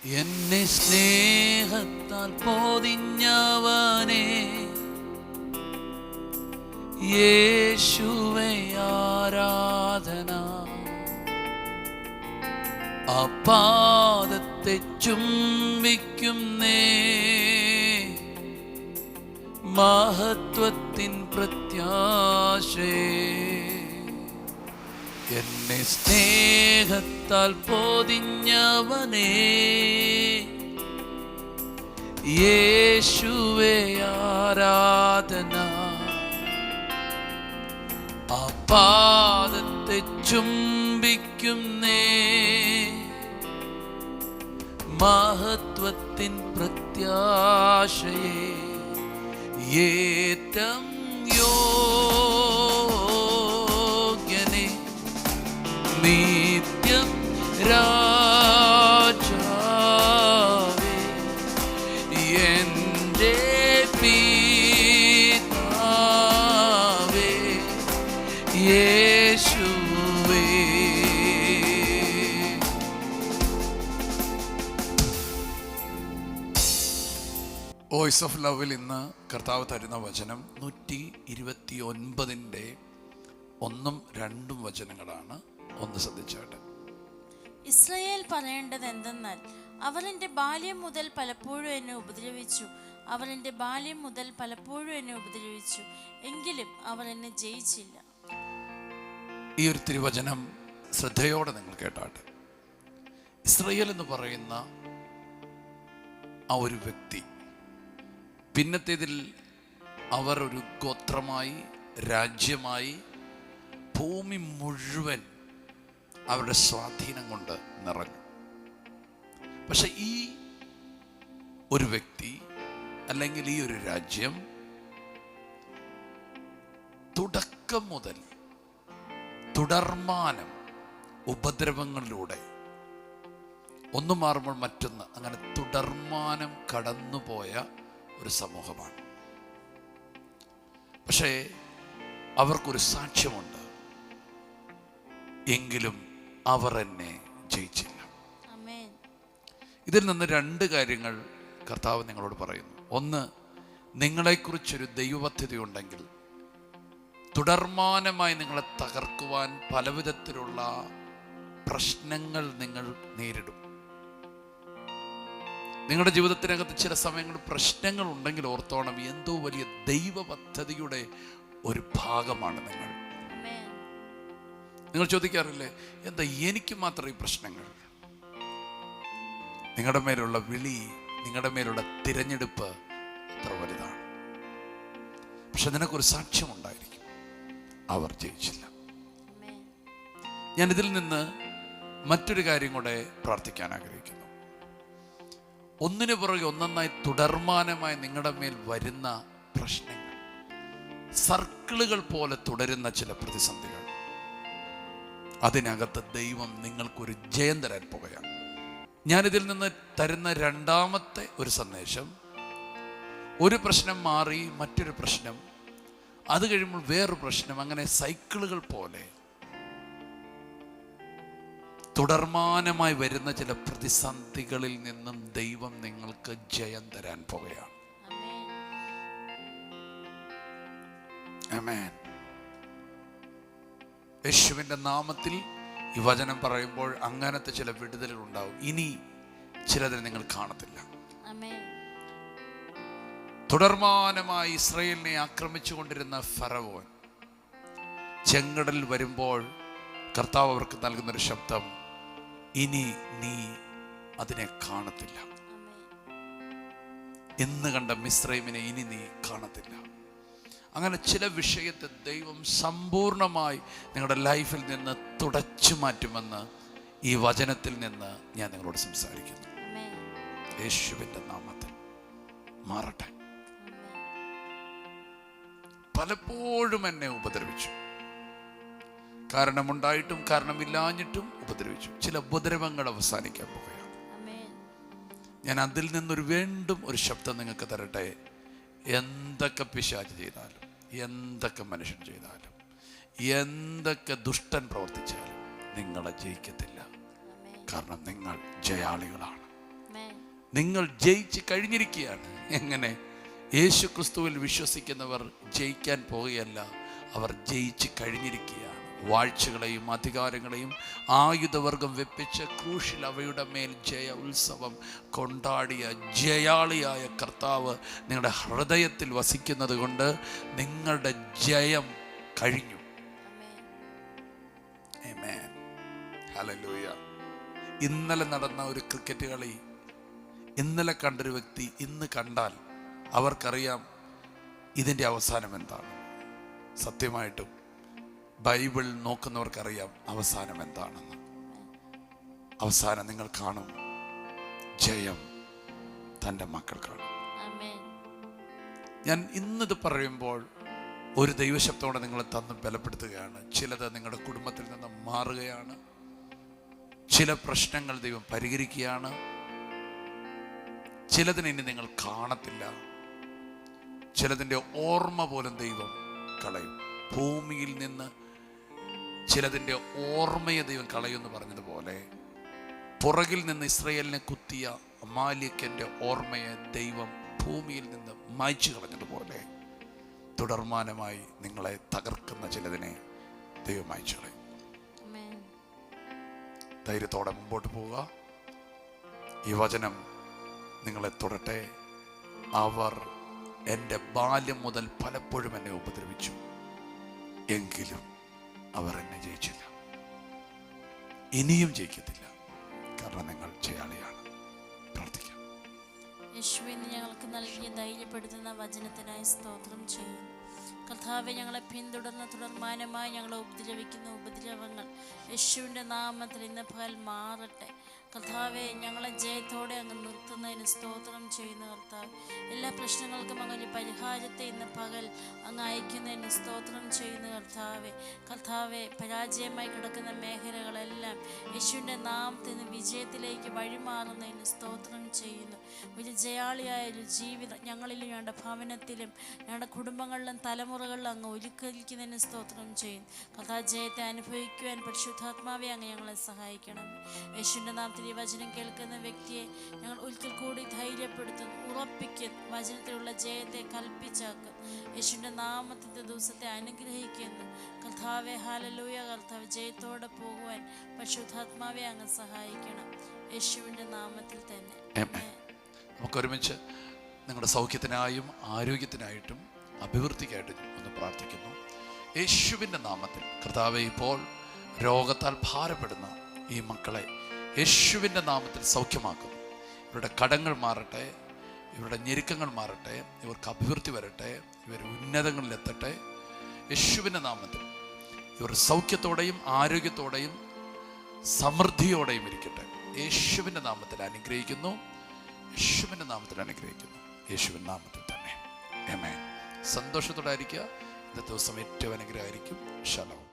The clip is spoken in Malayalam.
എന്നെ സ്നേഹത്താൽ പൊതിഞ്ഞവനേ, യേശുവേ ആരാധന. ആ പാദത്തെ ചുംബിക്കുന്നേ, മഹത്വത്തിൻ പ്രത്യാശയേ. എന്നെ സ്നേഹത്താൽ പൊതിഞ്ഞവനേ, യേശുവേ ആരാധന. ആ പാദത്തെ ചുംബിക്കുന്നേ, മഹത്വത്തിൻ പ്രത്യാശയേ. ഏറ്റം യോഗ്യനേ, നിത്യം രാജാവേ, എൻ്റെ പിതാവേ, യേശുവേ. വോയിസ് ഓഫ് ലവിൽ ഇന്ന് കർത്താവ് തരുന്ന വചനം 129 1ഉം 2ഉം വചനങ്ങളാണ്. ഒന്ന് ശ്രദ്ധിച്ചാട്ടെ. ഇസ്രായേൽ പറയേണ്ടത് എന്തെന്നാൽ, അവർ എൻ്റെ ബാല്യം മുതൽ പലപ്പോഴും എന്നെ ഉപദ്രവിച്ചു, അവർ എൻ്റെ ബാല്യം മുതൽ പലപ്പോഴും എന്നെ ഉപദ്രവിച്ചു, എങ്കിലും അവർ എന്നെ ജയിച്ചില്ല. ഈ ഒരു തിരുവചനം ശ്രദ്ധയോടെ നിങ്ങൾ കേട്ടാട്ടെ. ഇസ്രായേൽ എന്ന് പറയുന്ന ആ ഒരു വ്യക്തി, പിന്നത്തേതിൽ അവർ ഒരു ഗോത്രമായി, രാജ്യമായി, ഭൂമി മുഴുവൻ അവരുടെ സ്വാധീനം കൊണ്ട് നിറഞ്ഞു. പക്ഷെ ഈ ഒരു വ്യക്തി അല്ലെങ്കിൽ ഈ ഒരു രാജ്യം തുടക്കം മുതൽ തുടർമാനം ഉപദ്രവങ്ങളിലൂടെ ഒന്ന് മാറുമ്പോൾ മറ്റൊന്ന്, അങ്ങനെ തുടർമാനം കടന്നുപോയ ഒരു സമൂഹമാണ്. പക്ഷേ അവർക്കൊരു സാക്ഷ്യമുണ്ട്, എങ്കിലും അവർ എന്നെ ജയിച്ചില്ല. ഇതിൽ നിന്ന് 2 കാര്യങ്ങൾ കർത്താവ് നിങ്ങളോട് പറയുന്നു. ഒന്ന്, നിങ്ങളെക്കുറിച്ചൊരു ദൈവപദ്ധതിയുണ്ടെങ്കിൽ തുടർമാനമായി നിങ്ങളെ തകർക്കുവാൻ പലവിധത്തിലുള്ള പ്രശ്നങ്ങൾ നിങ്ങൾ നേരിടും. നിങ്ങളുടെ ജീവിതത്തിനകത്ത് ചില സമയങ്ങളിൽ പ്രശ്നങ്ങൾ ഉണ്ടെങ്കിൽ ഓർത്തോണം, എന്തോ വലിയ ദൈവ പദ്ധതിയുടെ ഒരു ഭാഗമാണ് നിങ്ങൾ. നിങ്ങൾ ചോദിക്കാറില്ലേ, എന്താ എനിക്ക് മാത്രം ഈ പ്രശ്നങ്ങൾ? നിങ്ങളുടെ മേലുള്ള വിളി, നിങ്ങളുടെ മേലുള്ള തിരഞ്ഞെടുപ്പ് അത്ര വലുതാണ്. പക്ഷെ നിനക്കൊരു സാക്ഷ്യമുണ്ടായിരിക്കും, അവർ ജയിച്ചില്ല. ഞാൻ ഇതിൽ നിന്ന് മറ്റൊരു കാര്യം കൂടെ പ്രാർത്ഥിക്കാൻ ആഗ്രഹിക്കുന്നു. ഒന്നിനു പുറകെ ഒന്നൊന്നായി തുടർമാനമായി നിങ്ങളുടെ മേൽ വരുന്ന പ്രശ്നങ്ങൾ, സർക്കിളുകൾ പോലെ തുടരുന്ന ചില പ്രതിസന്ധികൾ, അതിനകത്ത് ദൈവം നിങ്ങൾക്കൊരു ജയം തരാൻ പോകുകയാണ്. ഞാനിതിൽ നിന്ന് തരുന്ന 2ാമത്തെ ഒരു സന്ദേശം, ഒരു പ്രശ്നം മാറി മറ്റൊരു പ്രശ്നം, അത് കഴിയുമ്പോൾ വേറൊരു പ്രശ്നം, അങ്ങനെ സൈക്കിളുകൾ പോലെ തുടർമാനമായി വരുന്ന ചില പ്രതിസന്ധികളിൽ നിന്നും ദൈവം നിങ്ങൾക്ക് ജയം തരാൻ പോകുകയാണ്. ആമേൻ. യേശുവിൻ്റെ നാമത്തിൽ ഈ വചനം പറയുമ്പോൾ അങ്ങനത്തെ ചില വിടുതലുകൾ ഉണ്ടാവും. ഇനി ചിലതിനെ നിങ്ങൾ കാണത്തില്ല. തുടർമാനമായി ഇസ്രായേലിനെ ആക്രമിച്ചു കൊണ്ടിരുന്ന ഫറവോൻ ചെങ്കടലിൽ വരുമ്പോൾ കർത്താവ് അവർക്ക് നൽകുന്നൊരു ശബ്ദം, ഇനി നീ അതിനെ കാണത്തില്ല. എന്ന് കണ്ട മിസ്രൈമിനെ ഇനി നീ കാണത്തില്ല. അങ്ങനെ ചില വിഷയത്തെ ദൈവം സമ്പൂർണമായി നിങ്ങളുടെ ലൈഫിൽ നിന്ന് തുടച്ചു മാറ്റുമെന്ന് ഈ വചനത്തിൽ നിന്ന് ഞാൻ നിങ്ങളോട് സംസാരിക്കുന്നു. യേശുവിൻ്റെ നാമത്തിൽ മാറട്ടെ. പലപ്പോഴും എന്നെ ഉപദ്രവിച്ചു, കാരണമുണ്ടായിട്ടും കാരണമില്ലാഞ്ഞിട്ടും ഉപദ്രവിച്ചു. ചില ഉപദ്രവങ്ങൾ അവസാനിക്കാൻ പോകുകയാണ്. ഞാൻ അതിൽ നിന്നൊരു വീണ്ടും ഒരു ശബ്ദം നിങ്ങൾക്ക് തരട്ടെ. എന്തൊക്കെ പിശാച് ചെയ്താലും, എന്തൊക്കെ മനുഷ്യൻ ചെയ്താലും, എന്തൊക്കെ ദുഷ്ടൻ പ്രവർത്തിച്ചാലും നിങ്ങളെ ജയിക്കത്തില്ല. കാരണം നിങ്ങൾ ജയാളികളാണ്. നിങ്ങൾ ജയിച്ച് കഴിഞ്ഞിരിക്കുകയാണ്. എങ്ങനെ? യേശു ക്രിസ്തുവിൽ വിശ്വസിക്കുന്നവർ ജയിക്കാൻ പോകുകയല്ല, അവർ ജയിച്ച് കഴിഞ്ഞിരിക്കുകയാണ്. വാഴ്ചകളെയും അധികാരങ്ങളെയും ആയുധവർഗം വെപ്പിച്ച് ക്രൂശിൽ അവയുടെ മേൽ ജയ ഉത്സവം കൊണ്ടാടിയ ജയാളിയായ കർത്താവ് നിങ്ങളുടെ ഹൃദയത്തിൽ വസിക്കുന്നത് കൊണ്ട് നിങ്ങളുടെ ജയം കഴിഞ്ഞു. ആമേൻ. ഹല്ലേലൂയ. ഇന്നലെ നടന്ന ഒരു ക്രിക്കറ്റ് കളി ഇന്നലെ കണ്ടൊരു വ്യക്തി ഇന്ന് കണ്ടാൽ അവർക്കറിയാം ഇതിൻ്റെ അവസാനം എന്താണ്. സത്യമായിട്ടും ബൈബിൾ നോക്കുന്നവർക്കറിയാം അവസാനം എന്താണെന്ന്. അവസാനം നിങ്ങൾ കാണും, ജയം തൻ്റെ മക്കൾക്കാണ്. ഞാൻ ഇന്നിത് പറയുമ്പോൾ ഒരു ദൈവശബ്ദത്തോടെ നിങ്ങളെ തന്ന് ബലപ്പെടുത്തുകയാണ്. ചിലത് നിങ്ങളുടെ കുടുംബത്തിൽ നിന്ന് മാറുകയാണ്. ചില പ്രശ്നങ്ങൾ ദൈവം പരിഹരിക്കുകയാണ്. ചിലതിനെ ഇനി നിങ്ങൾ കാണത്തില്ല. ചിലതിൻ്റെ ഓർമ്മ പോലും ദൈവം കളയും. ഭൂമിയിൽ നിന്ന് ചിലതിൻ്റെ ഓർമ്മയെ ദൈവം കളയുമെന്ന് പറഞ്ഞതുപോലെ പുറകിൽ നിന്ന് ഇസ്രായേലിനെ കുത്തിയ അമാലേക്കിന്റെ ഓർമ്മയെ ദൈവം ഭൂമിയിൽ നിന്ന് മായ്ച്ചു കളഞ്ഞതുപോലെ തുടർമാനമായി നിങ്ങളെ തകർക്കുന്ന ചിലതിനെ ദൈവം മായ്ച്ചു കളയും. ധൈര്യത്തോടെ മുമ്പോട്ട് പോവുക. ഈ വചനം നിങ്ങളെ തൊടട്ടെ. അവർ എൻ്റെ ബാല്യം മുതൽ പലപ്പോഴും എന്നെ ഉപദ്രവിച്ചു, എങ്കിലും അവർ എന്നെ ജയിച്ചില്ല, ഇനിയും ജയിക്കത്തില്ല. കാരണം നിങ്ങൾ ജയാളിയാണ്. പ്രാർത്ഥിക്കാം. യേശുവിന് ഞങ്ങൾക്ക് നൽകിയ ധൈര്യപ്പെടുത്തുന്ന വചനത്തിനായി സ്തോത്രം ചെയ്യുന്നു. കർത്താവെ, ഞങ്ങളെ പിന്തുടർന്ന് തുടർമാനമായി ഞങ്ങളെ ഉപദ്രവിക്കുന്ന ഉപദ്രവങ്ങൾ യേശുവിൻ്റെ നാമത്തിൽ ഇന്ന് പകൽ മാറട്ടെ. കർത്താവെ, ഞങ്ങളെ ജയത്തോടെ അങ്ങ് നിർത്തുന്നതിന് സ്തോത്രം ചെയ്യുന്ന കർത്താവ്, എല്ലാ പ്രശ്നങ്ങൾക്കും അങ്ങനെ പരിഹാരത്തെ ഇന്ന് പകൽ അങ്ങ് അയക്കുന്നതിന് സ്തോത്രം ചെയ്യുന്ന കർത്താവെ, പരാജയമായി കിടക്കുന്ന മേഖലകളെല്ലാം യേശുവിൻ്റെ നാമത്തിൽ നിന്ന് വിജയത്തിലേക്ക് വഴിമാറുന്നതിന് സ്തോത്രം ചെയ്യുന്നു. ഒരു ജയാളിയായ ഒരു ജീവിതം ഞങ്ങളിലും ഞങ്ങളുടെ ഭവനത്തിലും ഞങ്ങളുടെ കുടുംബങ്ങളിലും തലമുറകളിലും അങ്ങ് ഒരുക്കിക്കുന്നതിന് സ്തോത്രം ചെയ്യുന്നു. കർത്താവ്, ജയത്തെ അനുഭവിക്കുവാൻ പരിശുദ്ധാത്മാവെ അങ്ങ് ഞങ്ങളെ സഹായിക്കണം. യേശുവിൻ്റെ നാമത്തിൽ ഈ വചനം കേൾക്കുന്ന വ്യക്തിയെ ഞങ്ങൾ ഒരിക്കൽ കൂടി ധൈര്യപ്പെടുത്തുന്നു, ഉറപ്പിക്കുന്നു, വചനത്തിലുള്ള ജയത്തെ കൽപ്പിച്ചാക്കുന്നു. യേശുവിൻ്റെ നാമത്തിൻ്റെ ദിവസത്തെ അനുഗ്രഹിക്കുന്നു. കർത്താവെ, ഹല്ലേലൂയ. കർത്താവ്, ജയത്തോടെ പോകുവാൻ പരിശുദ്ധാത്മാവെ അങ്ങ് സഹായിക്കണം. യേശുവിൻ്റെ നാമത്തിൽ തന്നെ. നമുക്കൊരുമിച്ച് നിങ്ങളുടെ സൗഖ്യത്തിനായും ആരോഗ്യത്തിനായിട്ടും അഭിവൃദ്ധിക്കായിട്ടും ഒന്ന് പ്രാർത്ഥിക്കുന്നു. യേശുവിൻ്റെ നാമത്തിൽ കർത്താവെ, ഇപ്പോൾ രോഗത്താൽ ഭാരപ്പെടുന്ന ഈ മക്കളെ യേശുവിൻ്റെ നാമത്തിൽ സൗഖ്യമാക്കുന്നു. ഇവരുടെ കടങ്ങൾ മാറട്ടെ, ഇവരുടെ ഞെരുക്കങ്ങൾ മാറട്ടെ, ഇവർക്ക് അഭിവൃദ്ധി വരട്ടെ, ഇവർ ഉന്നതങ്ങളിലെത്തട്ടെ. യേശുവിൻ്റെ നാമത്തിൽ ഇവർ സൗഖ്യത്തോടെയും ആരോഗ്യത്തോടെയും സമൃദ്ധിയോടെയും ഇരിക്കട്ടെ. യേശുവിൻ്റെ നാമത്തിൽ അനുഗ്രഹിക്കുന്നു. യേശുവിൻ്റെ നാമത്തിൽ അനുഗ്രഹിക്കുന്നു. യേശുവിൻ്റെ നാമത്തിൽ തന്നെ. ആമേൻ. സന്തോഷത്തോടെ ആയിരിക്കുക. ഇന്നത്തെ ദിവസം ഏറ്റവും അനുഗ്രഹമായിരിക്കും. ശലോം.